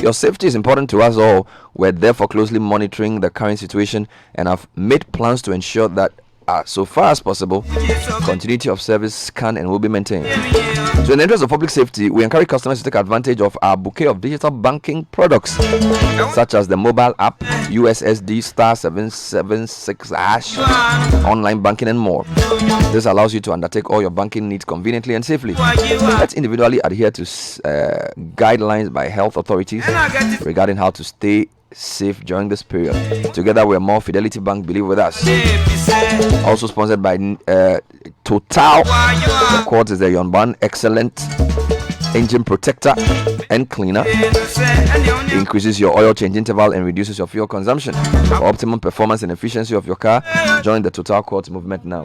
Your safety is important to us all. We're therefore closely monitoring the current situation and have made plans to ensure that so far as possible, continuity of service can and will be maintained. So in the interest of public safety, we encourage customers to take advantage of our bouquet of digital banking products, such as the mobile app, USSD star 776 hash, online banking, and more. This allows you to undertake all your banking needs conveniently and safely. Let's individually adhere to guidelines by health authorities regarding how to stay safe during this period. Together we're more. Fidelity Bank, believe with us. Also sponsored by Total. The Quartz is the Yonban excellent engine protector and cleaner. It increases your oil change interval and reduces your fuel consumption. For optimum performance and efficiency of your car, join the Total Quartz movement now.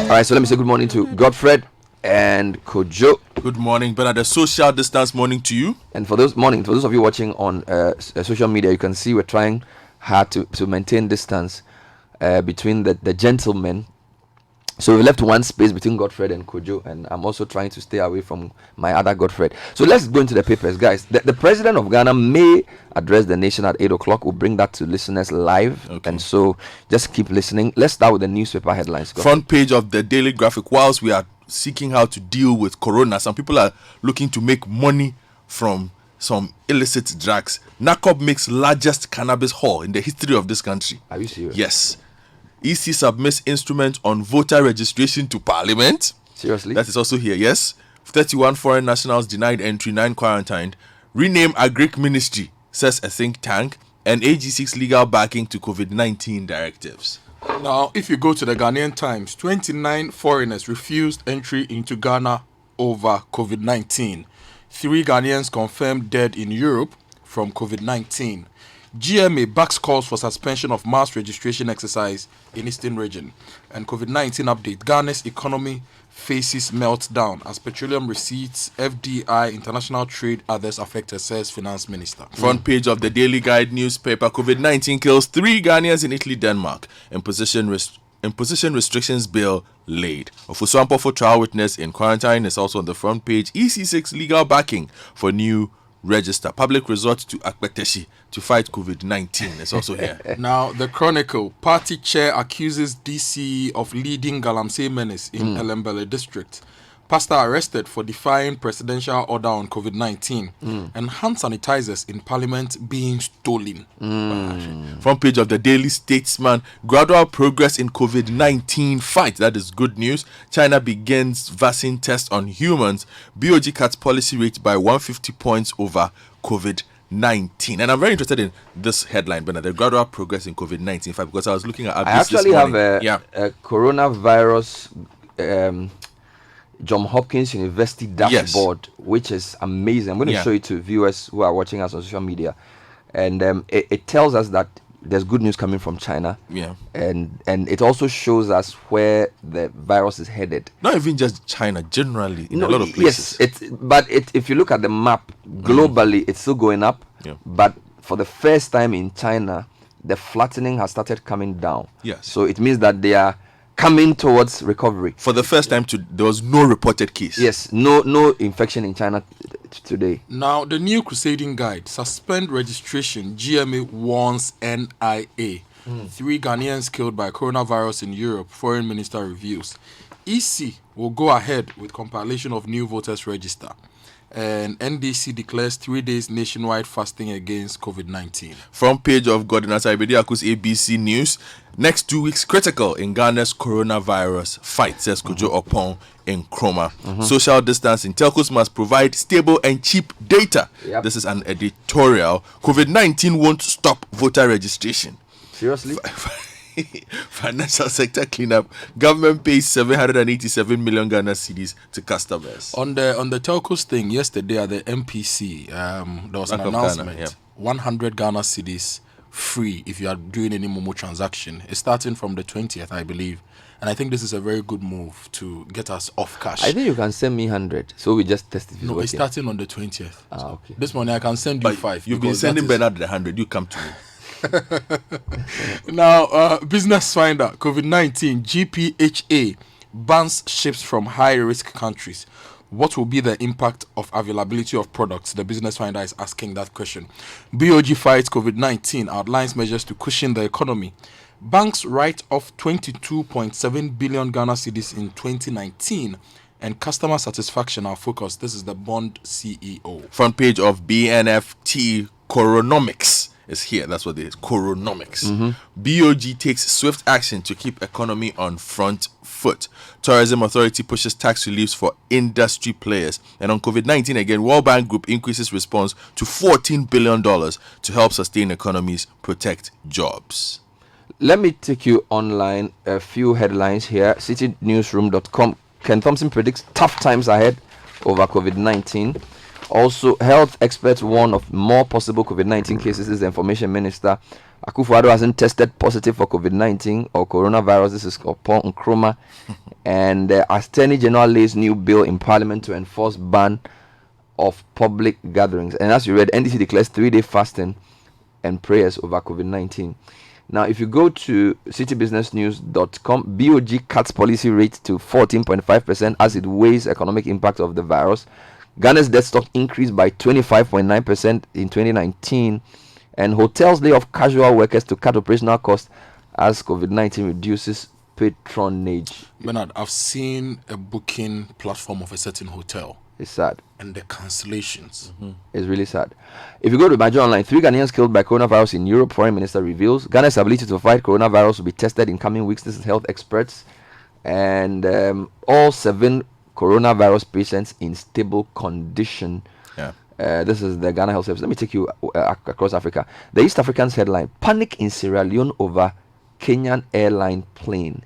Alright, so let me say good morning to Godfred and Kojo. Good morning, Bernard. A social distance morning to you. And for those of you watching on social media, you can see we're trying hard to maintain distance between the gentlemen. So we left one space between Godfred and Kojo, and I'm also trying to stay away from my other Godfred. So let's go into the papers, guys. The president of Ghana may address the nation at 8 o'clock. We'll bring that to listeners live. Okay. And so just keep listening. Let's start with the newspaper headlines. Front page of the Daily Graphic. Whilst we are seeking how to deal with corona, some people are looking to make money from some illicit drugs. NACOB makes largest cannabis haul in the history of this country. Are you serious? Yes. EC submits instrument on voter registration to Parliament. Seriously? That is also here, yes. 31 foreign nationals denied entry, 9 quarantined. Rename Agric Ministry, says a think tank. And AG6 legal backing to COVID-19 directives. Now, if you go to the Ghanaian Times, 29 foreigners refused entry into Ghana over COVID-19. 3 Ghanaians confirmed dead in Europe from COVID-19. GMA backs calls for suspension of mass registration exercise in Eastern region. And COVID-19 update. Ghana's economy faces meltdown as petroleum receipts, FDI, international trade, others affected, says Finance Minister. Front page of the Daily Guide newspaper. COVID-19 kills 3 Ghanaians in Italy, Denmark. Imposition restrictions bill laid. Ofusuampo for trial witness in quarantine is also on the front page. EC6 legal backing for new register. Public resort to Akpeteshi to fight COVID-19 is also here. Now, the Chronicle. Party chair accuses DC of leading Galamsey menace in Elembele district. Pastor arrested for defying presidential order on COVID-19. And hand sanitizers in parliament being stolen. Front page of the Daily Statesman. Gradual progress in COVID-19 fight. That is good news. China begins vaccine test on humans. BOG cuts policy rate by 150 points over COVID-19. And I'm very interested in this headline, Bernard, the gradual progress in COVID-19 fight, because I was looking at I actually have a coronavirus John Hopkins University dashboard, which is amazing. I'm going to show it to viewers who are watching us on social media, and it tells us that there's good news coming from China. And it also shows us where the virus is headed. Not even just China, generally in a lot of places. Yes, if you look at the map globally, it's still going up. But for the first time in China, the flattening has started coming down. So it means that they are coming towards recovery. For the first time, there was no reported case. Yes, no infection in China today. Now, the new crusading guide, suspend registration, GMA warns NIA. 3 Ghanaians killed by coronavirus in Europe, foreign minister reveals. EC will go ahead with compilation of new voters register. And NDC declares 3 days nationwide fasting against COVID-19. Front page of Godina Saibediaku's ABC News. Next 2 weeks critical in Ghana's coronavirus fight, says Kojo Opon in Chroma. Social distancing. Telcos must provide stable and cheap data. This is an editorial. COVID-19 won't stop voter registration. Seriously? Financial sector cleanup. Government pays 787 million Ghana cedis to customers. On the telcos thing yesterday at the MPC, there was an announcement. 100 Ghana cedis free if you are doing any Momo transaction. It's starting from the 20th, I believe. And I think this is a very good move to get us off cash. I think you can send me 100, so we just test it. No, it's starting on the 20th. Okay. This morning I can send you 5. You've been sending Bernard the 100. You come to me. Now, Business Finder, COVID-19, GPHA bans ships from high-risk countries. What will be the impact of availability of products? The business finder is asking that question. BOG fights COVID-19, outlines measures to cushion the economy. Banks write off 22.7 billion Ghana cedis in 2019, and customer satisfaction are focused. This is the Bond CEO. Front page of BNFT Coronomics is here. That's what it is. Coronomics. BOG takes swift action to keep economy on front foot. Tourism Authority pushes tax reliefs for industry players. And on COVID-19 again, World Bank Group increases response to $14 billion to help sustain economies, protect jobs. Let me take you online. A few headlines here. CitiNewsroom.com. Ken Thompson predicts tough times ahead over COVID-19. Also, health experts warn of more possible COVID-19 cases. This is the information minister. Akufo-Addo hasn't tested positive for COVID-19 or coronavirus. This is Paul Nkrumah. And Attorney General lays new bill in Parliament to enforce ban of public gatherings. And as you read, NDC declares 3-day fasting and prayers over COVID-19. Now, if you go to citybusinessnews.com, BOG cuts policy rate to 14.5% as it weighs economic impact of the virus. Ghana's debt stock increased by 25.9% in 2019, and hotels lay off casual workers to cut operational costs as COVID-19 reduces patronage. Bernard, I've seen a booking platform of a certain hotel. It's sad. And the cancellations. It's really sad. If you go to Major Online, 3 Ghanaians killed by coronavirus in Europe, Foreign Minister reveals. Ghana's ability to fight coronavirus will be tested in coming weeks. This is health experts. And all 7 coronavirus patients in stable condition. This is the Ghana Health Service. Let me take you across Africa. The East Africans headline: panic in Sierra Leone over Kenyan airline plane.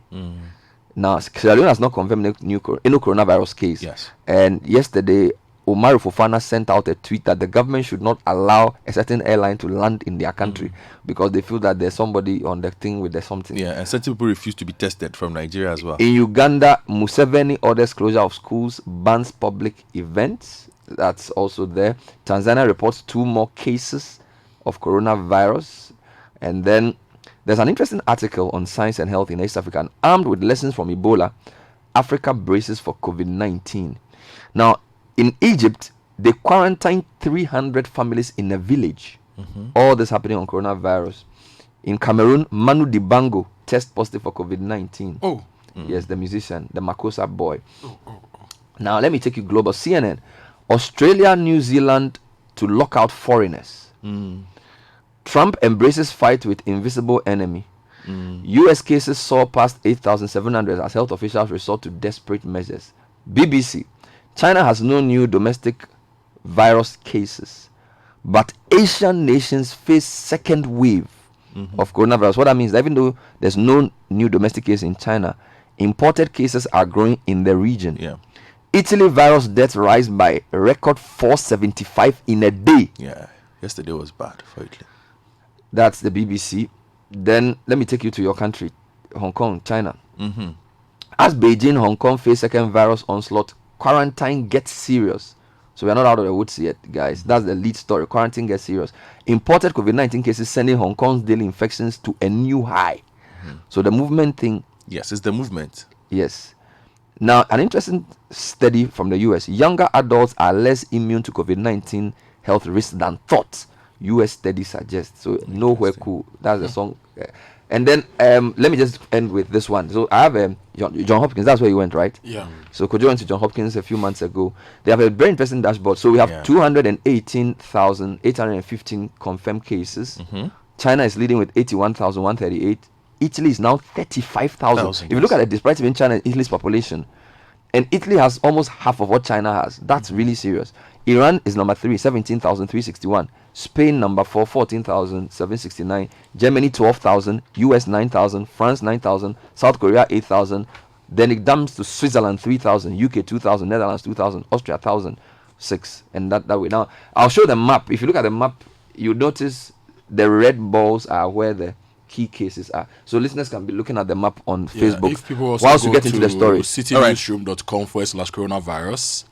Now, Sierra Leone has not confirmed any coronavirus case. Yes. And yesterday, Omar Fofana sent out a tweet that the government should not allow a certain airline to land in their country because they feel that there's somebody on the thing with the something. Yeah, and certain people refuse to be tested from Nigeria as well. In Uganda, Museveni orders closure of schools, bans public events. That's also there. Tanzania reports 2 more cases of coronavirus. And then there's an interesting article on science and health in East Africa. And armed with lessons from Ebola, Africa braces for COVID-19. Now, in Egypt, they quarantined 300 families in a village. All this happening on coronavirus. In Cameroon, Manu Dibango test positive for COVID-19. Oh. Yes, the musician, the Makossa boy. Now, let me take you global. CNN. Australia, New Zealand to lock out foreigners. Trump embraces fight with invisible enemy. US cases soar past 8,700 as health officials resort to desperate measures. BBC. China has no new domestic virus cases, but Asian nations face second wave of coronavirus. What that means, even though there's no new domestic case in China, imported cases are growing in the region. Yeah. Italy virus deaths rise by a record 475 in a day. Yeah. Yesterday was bad for Italy. That's the BBC. Then let me take you to your country, Hong Kong, China. As Beijing, Hong Kong face second virus onslaught, quarantine gets serious. So we're not out of the woods yet, guys. That's the lead story. Quarantine gets serious. Imported COVID-19 cases sending Hong Kong's daily infections to a new high. So the movement thing. Yes, it's the movement. Yes. Now, an interesting study from the US. Younger adults are less immune to COVID-19 health risks than thought. US study suggests. So nowhere cool. That's the song. And then let me just end with this one. So I have John Hopkins. That's where you went, right? Yeah. So Kojo went to John Hopkins a few months ago. They have a very interesting dashboard. So we have 218,815 confirmed cases. China is leading with 81,138. Italy is now 35,000. If you look at the disparity between China and Italy's population, and Italy has almost half of what China has. That's really serious. Iran is number 3, 17,361. Spain number 4, 14,769. Germany 12,000. US 9,000. France 9,000. South Korea 8,000. Then it dumps to Switzerland 3,000. UK 2,000. Netherlands 2,000. Austria 1,006. And that way. Now I'll show the map. If you look at the map, you notice the red balls are where the key cases are. So listeners can be looking at the map on Facebook. If people also whilst go you get into the story. citinewsroom.com/coronavirus,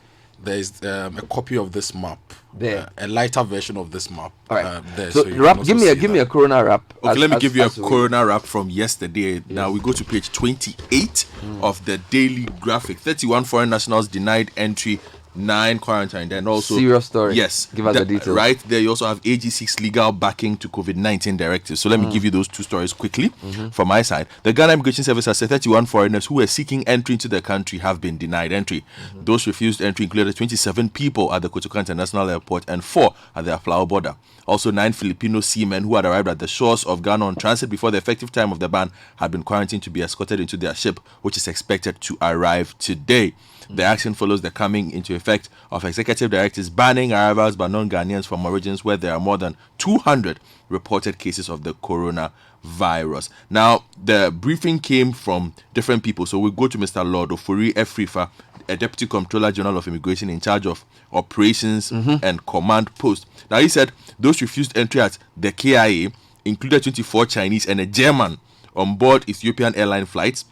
there is a copy of this map, there, a lighter version of this map. All right. There, so you wrap, can give also me a corona wrap. Okay, let me give you a corona wrap from yesterday. Now we go to page 28 of the Daily Graphic. 31 foreign nationals denied entry 9 quarantined, and also Serious story. Yes, Give us the details. Right there, you also have AG6 legal backing to COVID-19 directives. So let me give you those two stories quickly from my side. The Ghana Immigration Service has said 31 foreigners who were seeking entry into the country have been denied entry. Those refused entry included 27 people at the Kotoka International Airport and 4 at the Aflao border. Also, 9 Filipino seamen who had arrived at the shores of Ghana on transit before the effective time of the ban had been quarantined to be escorted into their ship, which is expected to arrive today. The action follows the coming into effect of executive directives banning arrivals by non-Ghanaians from regions where there are more than 200 reported cases of the coronavirus. Now, the briefing came from different people. So we go to Mr. Lord Ofori Efrifa, a Deputy Comptroller General of Immigration in charge of operations and command post. Now, he said those refused entry at the KIA included 24 Chinese and a German on board Ethiopian airline flights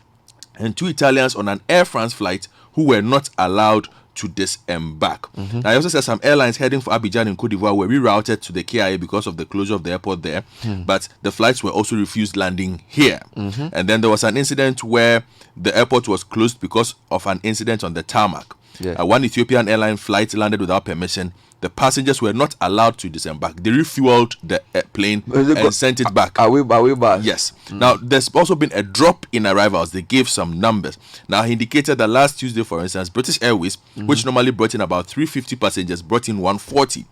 and 2 Italians on an Air France flight who were not allowed to disembark. Now, he also said some airlines heading for Abidjan in Cote d'Ivoire were rerouted to the KIA because of the closure of the airport there, but the flights were also refused landing here. And then there was an incident where the airport was closed because of an incident on the tarmac. Yeah. One Ethiopian airline flight landed without permission. The passengers were not allowed to disembark. They refueled the plane and sent it back. Are we back? Yes. Now, there's also been a drop in arrivals. They gave some numbers. Now, he indicated that last Tuesday, for instance, British Airways, which normally brought in about 350 passengers, brought in 140.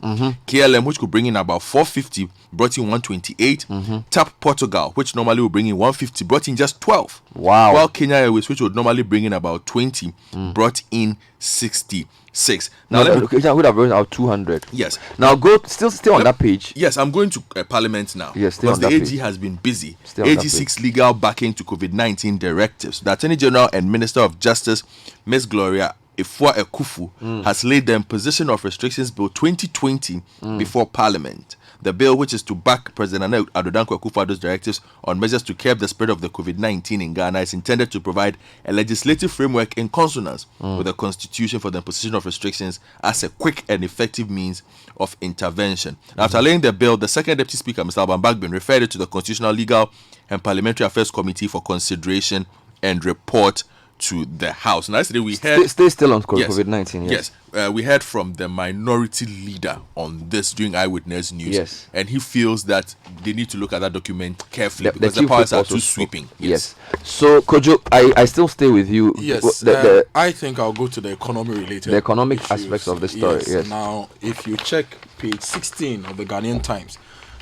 KLM, which could bring in about 450, brought in 128. TAP Portugal, which normally would bring in 150, brought in just 12. Wow. While Kenya Airways, which would normally bring in about 20, brought in 66. Now, I would have brought out 200. Yes. Now go still on that page. Yes, I'm going to Parliament now. Yes, stay because on the that AG page. has been busy. Stay on that AG6 legal backing to COVID-19 directives. The Attorney General and Minister of Justice, Ms. Gloria Ifua Ekufu, has laid the imposition of restrictions bill 2020 before Parliament. The bill, which is to back President Adodankwa Akufo-Addo's directives on measures to curb the spread of the COVID-19 in Ghana, is intended to provide a legislative framework in consonance with the Constitution for the imposition of restrictions as a quick and effective means of intervention. After laying the bill, the Second Deputy Speaker, Mr. Alban Bagbin, referred it to the Constitutional, Legal and Parliamentary Affairs Committee for consideration and report to the House. Now, yesterday we heard... Stay still on Yes. COVID-19. Yes, we heard from the minority leader on this during Eyewitness News. Yes. And he feels that they need to look at that document carefully The because the chief powers whip are also too spoke. sweeping. Yes. So, Kojo, I still stay with you. Yes, The I think I'll go to the economy related. The economic issues. aspects of the story, yes. Now, if you check page 16 of the Ghanaian Times,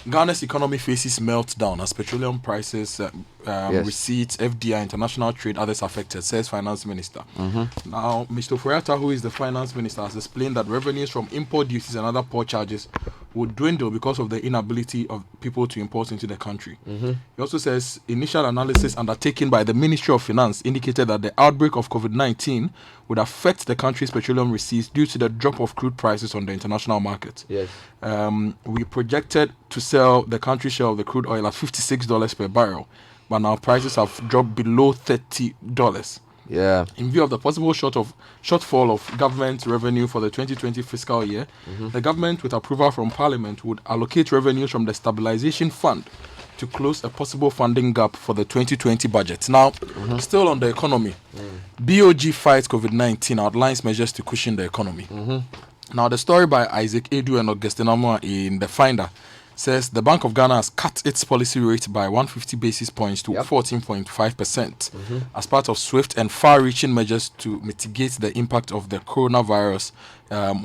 Ghana's economy faces meltdown as petroleum prices, receipts, FDI, international trade, others affected, says Finance Minister. Now, Mr. Furiata, who is the Finance Minister, has explained that revenues from import duties and other port charges would dwindle because of the inability of people to import into the country. He also says initial analysis undertaken by the Ministry of Finance indicated that the outbreak of COVID-19 would affect the country's petroleum receipts due to the drop of crude prices on the international market. Yes. We projected to sell the country's share of the crude oil at $56 per barrel, but now prices have dropped below $30. Yeah. In view of the possible shortfall of government revenue for the 2020 fiscal year, the government, with approval from Parliament, would allocate revenues from the Stabilization Fund to close a possible funding gap for the 2020 budget. Now, still on the economy, BOG fights COVID-19 outlines measures to cushion the economy. Now, the story by Isaac Edu and Augustine Amoah in The Finder says the Bank of Ghana has cut its policy rate by 150 basis points to 14.5% as part of swift and far-reaching measures to mitigate the impact of the coronavirus,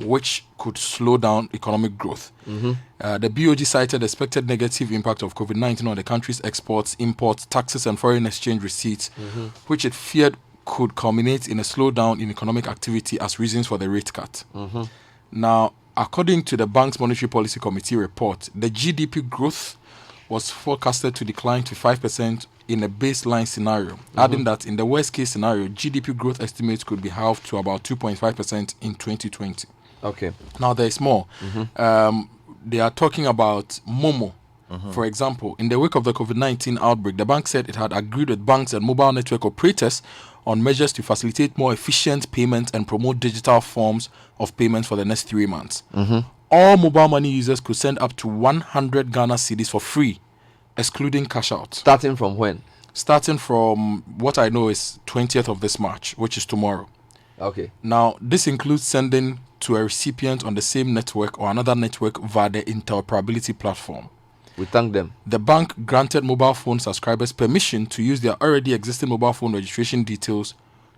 which could slow down economic growth. The BOG cited the expected negative impact of COVID-19 on the country's exports, imports, taxes, and foreign exchange receipts, which it feared could culminate in a slowdown in economic activity as reasons for the rate cut. Now, according to the Bank's Monetary Policy Committee report, the GDP growth was forecasted to decline to 5% in a baseline scenario, adding that in the worst-case scenario, GDP growth estimates could be halved to about 2.5% in 2020. Okay. Now, there is more. They are talking about Momo. For example, in the wake of the COVID-19 outbreak, the bank said it had agreed with banks and mobile network operators on measures to facilitate more efficient payments and promote digital forms of payments for the next 3 months. All mobile money users could send up to 100 Ghana cedis for free, excluding cash out. Starting from when? Starting from what I know is 20th of this March, which is tomorrow. Okay. Now, this includes sending to a recipient on the same network or another network via the interoperability platform. We thank them. The bank granted mobile phone subscribers permission to use their already existing mobile phone registration details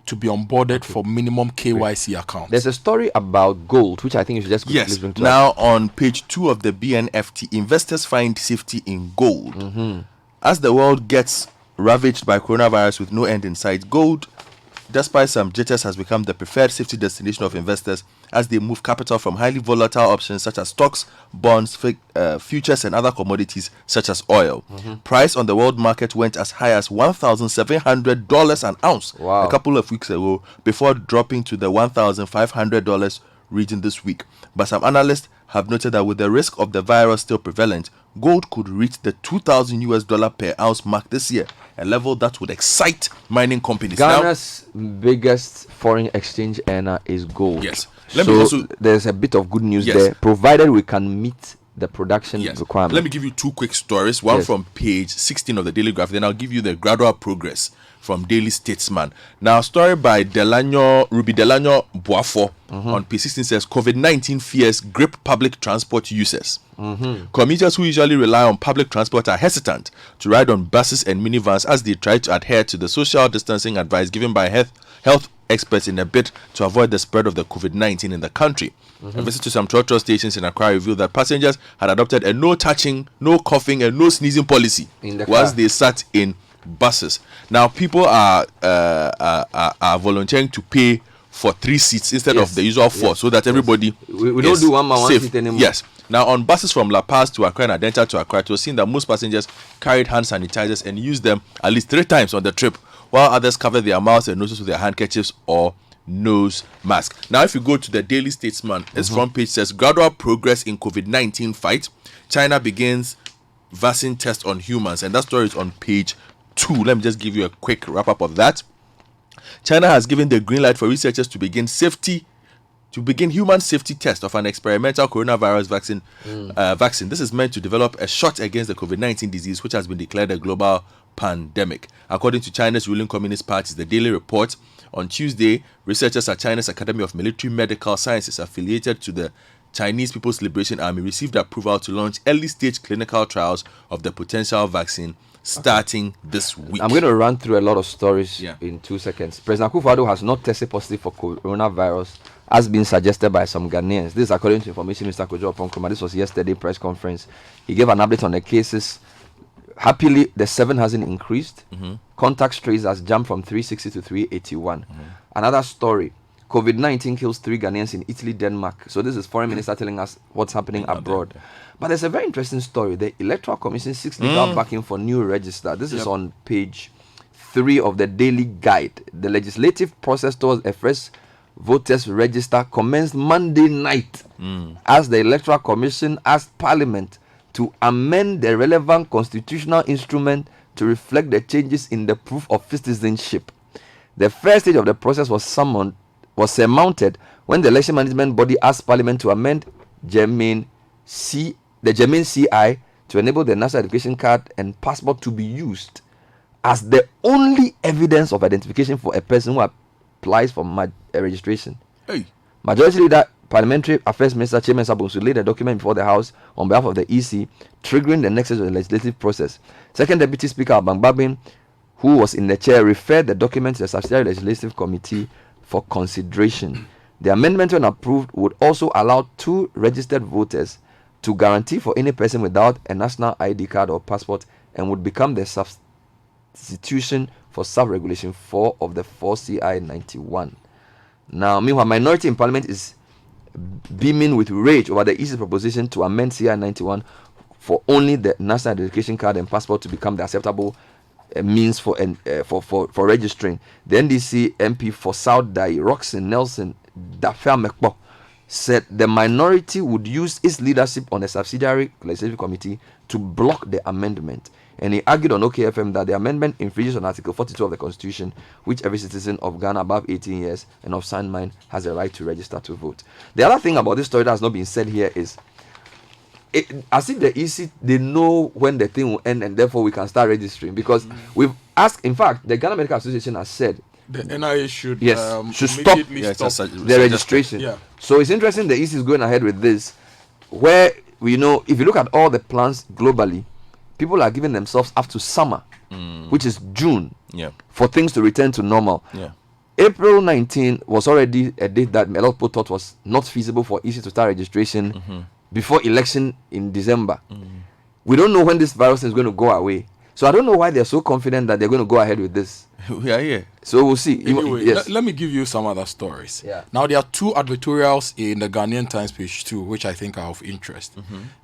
to be onboarded for minimum KYC accounts. There's a story about gold, which I think you should just quickly Yes. bring to Now us. on page 2 of the BNFT, investors find safety in gold. As the world gets ravaged by coronavirus with no end in sight, gold, despite some jitters, has become the preferred safety destination of investors as they move capital from highly volatile options such as stocks, bonds, futures, and other commodities such as oil. Price on the world market went as high as $1,700 an ounce Wow. a couple of weeks ago, before dropping to the $1,500 region this week. But some analysts have noted that with the risk of the virus still prevalent, gold could reach the $2,000 per ounce mark this year, a level that would excite mining companies. Ghana's biggest foreign exchange earner is gold. Yes. Let So me also- there's a bit of good news Yes. there, provided we can meet the production Yes. requirement. Let me give you two quick stories. One Yes. from page 16 of the Daily Graph. Then I'll give you the gradual progress from Daily Statesman. Now, story by Ruby Delano Boafo on page 16 says COVID-19 fears grip public transport users. Commuters who usually rely on public transport are hesitant to ride on buses and minivans as they try to adhere to the social distancing advice given by health experts in a bid to avoid the spread of the COVID-19 in the country. A visit to some trotro stations in Accra revealed that passengers had adopted a no touching, no coughing, and no sneezing policy In the once car. they sat in buses. Now people are volunteering to pay for 3 seats instead Yes. of the usual 4, Yes. so that everybody We don't is do one man, one safe. seat anymore. Yes. Now on buses from La Paz to Accra and Adenta to Accra, it was seen that most passengers carried hand sanitizers and used them at least 3 times on the trip, while others covered their mouths and noses with their handkerchiefs or nose mask. Now, if you go to the Daily Statesman, its front page says gradual progress in COVID-19 fight. China begins vaccine test on humans, and that story is on page 2. Let me just give you a quick wrap up of that. China has given the green light for researchers to begin human safety test of an experimental coronavirus vaccine. This is meant to develop a shot against the COVID-19 disease, which has been declared a global pandemic. According to China's ruling Communist Party, the Daily Report, on Tuesday, researchers at China's Academy of Military Medical Sciences, affiliated to the Chinese People's Liberation Army, received approval to launch early-stage clinical trials of the potential vaccine starting this week. I'm going to run through a lot of stories Yeah. in 2 seconds. President Akufo-Addo has not tested positive for coronavirus, as been suggested by some Ghanaians. This is according to information Mr. Kojo Oponkroma. This was yesterday press conference. He gave an update on the cases. Happily, the 7 hasn't increased. Contact trace has jumped from 360 to 381. Another story. COVID-19 kills 3 Ghanaians in Italy, Denmark. So this is foreign minister telling us what's happening abroad. But there's a very interesting story. The Electoral Commission seeks legal backing for new register. This is on page 3 of the Daily Guide. The legislative process towards a fresh voters register commenced Monday night as the Electoral Commission asked Parliament to amend the relevant constitutional instrument to reflect the changes in the proof of citizenship. The first stage of the process was surmounted when the election management body asked Parliament to amend the German CI to enable the national identification card and passport to be used as the only evidence of identification for a person who applies for registration. Hey. Majority Leader, Parliamentary Affairs Minister Chairman Sabunsu laid a document before the House on behalf of the EC, triggering the next stage of the legislative process. Second Deputy Speaker Abang Babin, who was in the chair, referred the document to the Subsidiary Legislative Committee for consideration. The amendment, when approved, would also allow 2 registered voters to guarantee for any person without a national ID card or passport, and would become the substitution for Sub-Regulation 4 of the 4 CI 91. Now, meanwhile, minority in Parliament is beaming with rage over the EC's proposition to amend CI 91 for only the national identification card and passport to become the acceptable means for registering. The NDC MP for South Dai, Roxanne Nelson Dafia Mekpo, said the minority would use its leadership on the subsidiary legislative committee to block the amendment. And he argued on OKFM that the amendment infringes on Article 42 of the Constitution, which every citizen of Ghana above 18 years and of sound mind has a right to register to vote. The other thing about this story that has not been said here is, as if the EC, they know when the thing will end and therefore we can start registering, because we've asked, in fact, the Ghana Medical Association has said The NIA should should stop immediately stop. the registration. Yeah. So it's interesting the EC is going ahead with this, where we know if you look at all the plans globally, people are giving themselves up to summer, which is June, for things to return to normal. April 19 was already a date that a lot of people thought was not feasible for EC to start registration before election in December. We don't know when this virus is going to go away. So I don't know why they're so confident that they're going to go ahead with this. We are here. So we'll see. Anyway, Yes. let me give you some other stories. Yeah. Now, there are two advertorials in the Ghanaian Times page 2, which I think are of interest.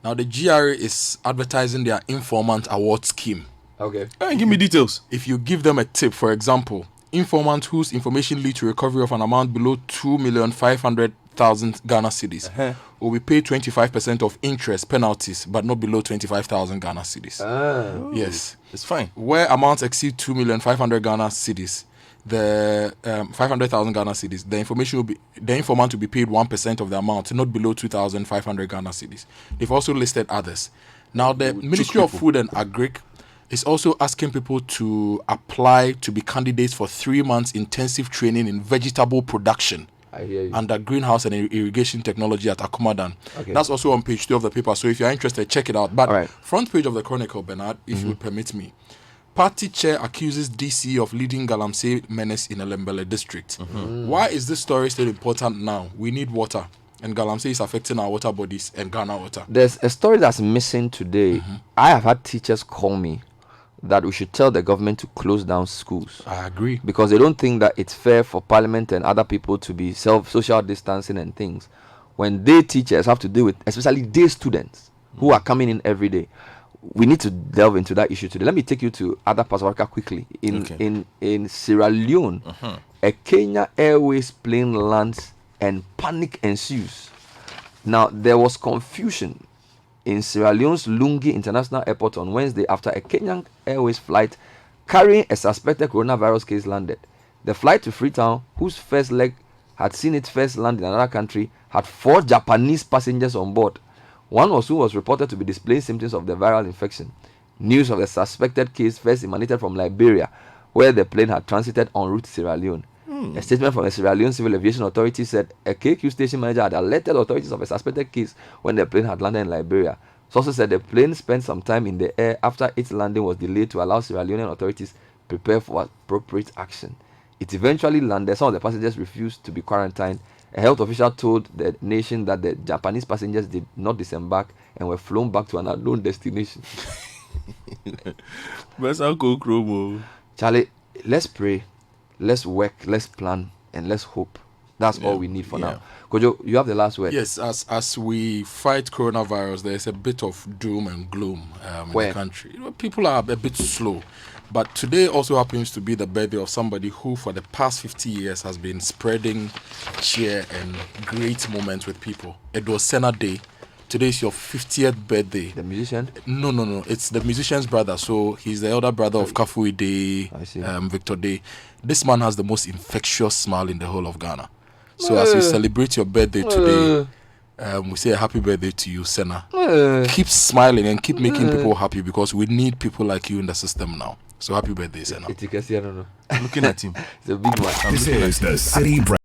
Now, the GRA is advertising their informant award scheme. Okay. Give me details. If you give them a tip, for example, informant whose information lead to recovery of an amount below 2,500,000 Ghana cedis will be paid 25% of interest penalties, but not below 25,000 Ghana cedis. Yes. It's fine. Where amounts exceed 2,500,000 Ghana cedis, the 500,000 Ghana cedis, the informant will be paid 1% of the amount, not below 2,500 Ghana cedis. They've also listed others. Now, the Ministry of Food and Agric is also asking people to apply to be candidates for 3 months intensive training in vegetable production. I hear you. Under greenhouse and irrigation technology at Akumadan. Okay. That's also on page 2 of the paper. So if you're interested, check it out. But All right. front page of the Chronicle, Bernard, if you would permit me. Party chair accuses DC of leading Galamsey menace in Elembele district. Why is this story still important now? We need water. And Galamsey is affecting our water bodies and Ghana water. There's a story that's missing today. I have had teachers call me that we should tell the government to close down schools. I agree. Because they don't think that it's fair for parliament and other people to be social distancing and things when they teachers have to deal with, especially day students who are coming in every day. We need to delve into that issue today. Let me take you to other parts of Africa quickly. In Sierra Leone, a Kenya Airways plane lands and panic ensues. Now, there was confusion in Sierra Leone's Lungi International Airport on Wednesday after a Kenyan Airways flight carrying a suspected coronavirus case landed. The flight to Freetown, whose first leg had seen it first land in another country, had 4 Japanese passengers on board. One was who was reported to be displaying symptoms of the viral infection. News of the suspected case first emanated from Liberia, where the plane had transited en route to Sierra Leone. A statement from the Sierra Leone Civil Aviation Authority said a KQ station manager had alerted authorities of a suspected case when the plane had landed in Liberia. Sources said the plane spent some time in the air after its landing was delayed to allow Sierra Leonean authorities prepare for appropriate action. It eventually landed. Some of the passengers refused to be quarantined. A health official told the nation that the Japanese passengers did not disembark and were flown back to an unknown destination. Charlie, let's pray. Let's work, let's plan, and let's hope. That's all we need for now. Kojo, you have the last word. Yes, as we fight coronavirus, there's a bit of doom and gloom in the country. People are a bit slow. But today also happens to be the birthday of somebody who, for the past 50 years, has been spreading cheer and great moments with people. It was Senna Day. Today is your 50th birthday. The musician? No. It's the musician's brother. So he's the elder brother of Kafui Day, Victor Day. This man has the most infectious smile in the whole of Ghana. So as we celebrate your birthday today, we say a happy birthday to you, Senna. Keep smiling and keep making people happy because we need people like you in the system now. So happy birthday, Senna. Looking at him. It's a big one. This is the City